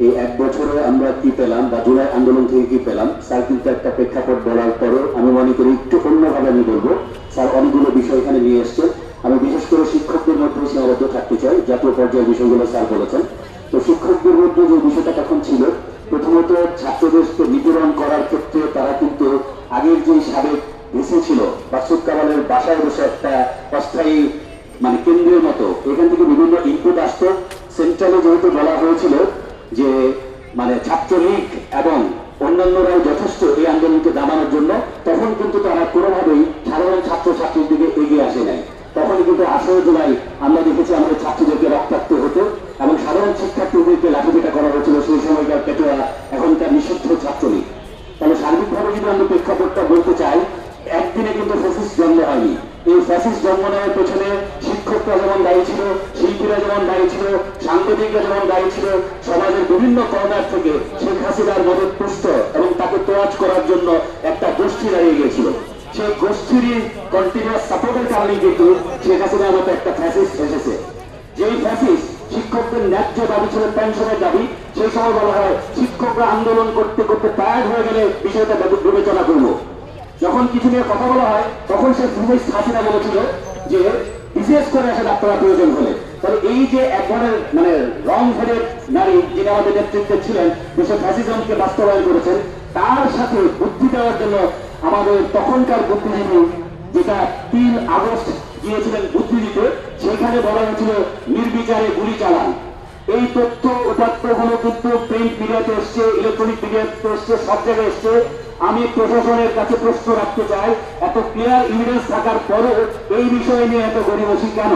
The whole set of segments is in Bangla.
এই এক বছরে আমরা কি পেলাম বা জুলাই আন্দোলন থেকে কি পেলাম, স্যার কিন্তু একটা প্রেক্ষাপট বলার পরে আমি মনে করি একটু অন্যভাবে আমি বলবো। স্যার অনেকগুলো বিষয় এখানে নিয়ে এসছেন, আমি বিশেষ করে শিক্ষকদের মধ্যে সীমাবদ্ধ থাকতে চাই। জাতীয় পর্যায়ের বিষয়গুলো স্যার বলেছেন। তো শিক্ষকদের মধ্যে যে বিষয়টা তখন ছিল, প্রথমত ছাত্রদেরকে নিপীড়ন করার ক্ষেত্রে তারা কিন্তু আগের যে সাবেক ভিসি ছিল বাসুদ কামালের বাসায় বসে একটা অস্থায়ী মানে কেন্দ্রের মতো এখান থেকে বিভিন্ন ইনপুট আসতো। সেন্ট্রালে যেহেতু বলা হয়েছিল যে মানে ছাত্রলীগ এবং অন্যান্যরাও যথেষ্ট এই আন্দোলনকে দামানোর জন্য, তখন কিন্তু তারা কোনোভাবেই সাধারণ ছাত্রছাত্রীর দিকে এগিয়ে আসে নাই। তখন কিন্তু 18 জুলাই আমরা দেখেছি আমাদের ছাত্রীদেরকে রক্তাক্ত হতো এবং সাধারণ শিক্ষার্থীদেরকে লাঠিপেটা করা হয়েছিল সেই সময়কার পেটোয়া, এখনকার নিষিদ্ধ ছাত্রলীগ। তাহলে সার্বিকভাবে যদি আমরা প্রেক্ষাপটটা বলতে চাই, একদিনে কিন্তু ফ্যাসিস্ট জন্ম হয়নি। এই ফ্যাসিস্ট জন্ম নেওয়ার পেছনে শিক্ষকরা যেমন দায়ী ছিল, শিল্পীরা যেমন দায়ী ছিল, সাংবাদিকরা যেমন দায়ী ছিল, সমাজের বিভিন্ন কর্নার থেকে শেখ হাসিনার মদত পুষ্ট এবং তাকে তোয়াজ করার জন্য একটা গোষ্ঠী দাঁড়িয়ে গিয়েছিল। সেই গোষ্ঠীরই কন্টিনিউয়াস সাপোর্টের কারণে কিন্তু শেখ হাসিনার মতো একটা ফ্যাসিস্ট এসেছে। যেই ফ্যাসিস্ট শিক্ষকদের ন্যায্য দাবি ছিল পেনশনের দাবি, সেই সময় বলা হয় শিক্ষকরা আন্দোলন করতে করতে টায়ার্ড হয়ে গেলে বিষয়টা বিবেচনা করবো। যখন কিছু নিয়ে কথা বলা হয় তখন সে ফ্যাসিস্ট হাসিনা বলেছিল যে বিশেষ করে আসলে আপনারা প্রয়োজন হলে। তাহলে এই যে এক ধরনের মানে রং হেডেড নারী যিনি আমাদের নেতৃত্বে ছিলেন, দেশের ফ্যাসিজমকে বাস্তবায়ন করেছেন, তার সাথে বুদ্ধি দেওয়ার জন্য আমাদের তখনকার বুদ্ধিজীবী, যেটা 3 আগস্ট গিয়েছিলেন বুদ্ধি দিতে, সেখানে বলা হয়েছিল নির্বিচারে গুলি চালান। এই তথ্য উপাত্তগুলো কিন্তু প্রিন্ট মিডিয়াতে এসছে, ইলেকট্রনিক মিডিয়াতে এসছে, সব জায়গায় এসছে। আমি প্রশাসনের কাছে প্রশ্ন রাখতে চাই, এত ক্লিয়ার এভিডেন্স থাকার পরেও এই বিষয় নিয়ে এত গড়িমসি কেন?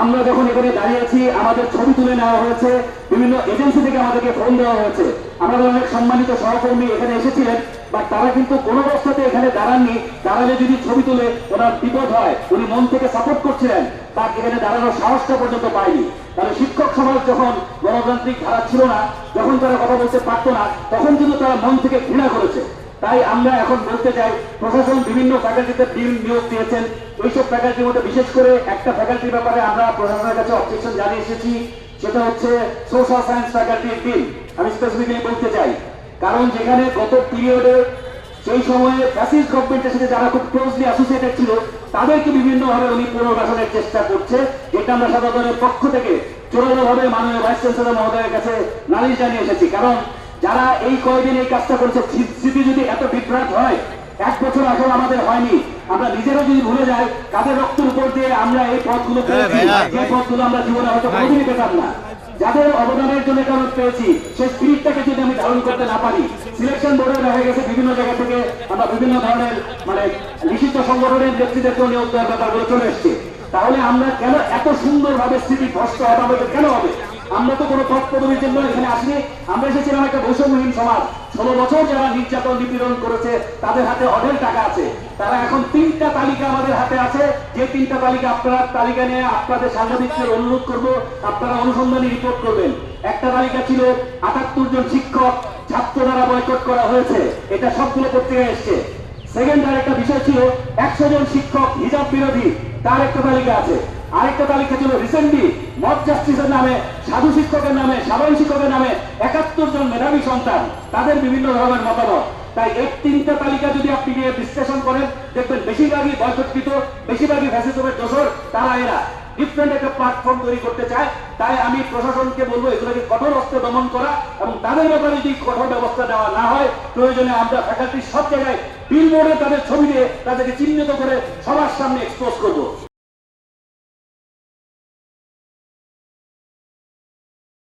আমরা যখন এখানে দাঁড়িয়ে আছি, আমাদের ছবি তুলে নেওয়া হয়েছে, বিভিন্ন এজেন্সি থেকে আমাদেরকে ফোন দেওয়া হয়েছে। আমাদের অনেক সম্মানিত সহকর্মী এখানে এসেছিলেন, বাট তারা কিন্তু কোনো অবস্থাতে এখানে দাঁড়াননি। দাঁড়ালে যদি ছবি তুলে ওনার বিপদ হয়, উনি মন থেকে সাপোর্ট করছিলেন, তাকে এখানে দাঁড়ানোর সাহসটা পর্যন্ত পায়নি। তাহলে শিক্ষক সমাজ যখন গণতান্ত্রিক ধারা ছিল না, যখন তারা কথা বলতে পারতো না, তখন কিন্তু তারা মন থেকে ঘৃণা করেছে। তাই আমরা এখন বলতে চাই, প্রশাসন বিভিন্ন ফ্যাকাল্টিতে নিয়োগ দিয়েছেন। এইসব ফ্যাকাল্টির মধ্যে বিশেষ করে একটা ফ্যাকাল্টির ব্যাপারে আমরা প্রশাসনের কাছে অবজেকশন জানিয়ে এসেছি, সেটা হচ্ছে সোশ্যাল সায়েন্স ফ্যাকাল্টির ডিন। আমি স্পেসিফিক্যালি বলতে চাই, কারণ যেখানে গত পিরিয়ডে সেই সময়ে ফ্যাসিস্ট গভর্নমেন্টের সাথে যারা খুব ক্লোজলি অ্যাসোসিয়েটেড ছিল, তাদেরকে বিভিন্নভাবে উনি পুনর্বাসনের চেষ্টা করছে, যেটা আমরা সাধারণের পক্ষ থেকে জোরালোভাবে মাননীয় ভাইস চ্যান্সেলর মহোদয়ের কাছে নালিশ জানিয়ে এসেছি। কারণ যারা এই কয়েকদিন এই কাজটা করছে, স্মৃতি যদি এত বিভ্রাট হয়, 1 বছর আসলে আমাদের হয়নি, আমরা নিজেরা যদি ভুলে যাই কাদের রক্তের উপর দিয়ে আমরা এই পথগুলো পেয়েছি, যে পথগুলো আমরা জীবনে হয়তো কোনোদিনই পেতাম না, যাদের অবদানের জন্য কারণ পেয়েছি, সেই স্পিরিটটাকে যদি আমি ধারণ করতে না পারি, সিলেকশন বোর্ডে দেখা গেছে বিভিন্ন জায়গা থেকে আমরা বিভিন্ন ধরনের মানে নিষিদ্ধ সংগঠনের নেতৃত্ব নিয়োগ দেওয়ার ব্যাপারগুলো চলে এসছে, তাহলে আমরা কেন এত সুন্দরভাবে স্থিতি ভ্রষ্ট হবে কেন হবে? আমরা তো কোনো পদ পদবীর জন্য এখানে আসিনি। আমরা এসেছিলাম একটা বৈষম্যহীন সমাজ। 16 বছর যারা নির্যাতন নিপীড়ন করেছে, তাদের হাতে অঢেল টাকা আছে। তারা এখন 3টা তালিকা আমাদের হাতে আছে, যে 3টা তালিকা আপনারা তালিকা নিয়ে আপনাদের সাংবাদিকদের অনুরোধ করব, আপনারা অনুসন্ধানী রিপোর্ট করবেন। একটা তালিকা ছিল 78 জন শিক্ষক ছাত্র দ্বারা বয়কট করা হয়েছে, এটা সবগুলো পত্রিকায় এসছে। সেকেন্ড আরেকটা বিষয় ছিল 100 জন শিক্ষক হিজাব বিরোধী, তার একটা তালিকা আছে। আরেকটা তালিকা ছিল রিসেন্টলি মব জাস্টিসের নামে, সাধু শিক্ষকের নামে, সাধারণ শিক্ষকের নামে 71 জন মেধাবী সন্তান, তাদের বিভিন্ন ধরনের মতামত। তাই এই 3টা তালিকা যদি আপনি গিয়ে বিশ্লেষণ করেন, দেখবেন বেশিরভাগই বয়কটকৃত, বেশিরভাগই ফ্যাসিজমের দোসর, তারা এরা ডিফারেন্ট একটা প্ল্যাটফর্ম তৈরি করতে চায়। তাই আমি প্রশাসনকে বলবো এগুলোকে কঠোর অস্ত্রে দমন করা, এবং তাদের ব্যাপারে যদি কঠোর ব্যবস্থা নেওয়া না হয়, প্রয়োজনে আমরা ফ্যাকাল্টির সব জায়গায় বিলবোর্ডে তাদের ছবি দিয়ে তাদেরকে চিহ্নিত করে সবার সামনে এক্সপোজ করবো।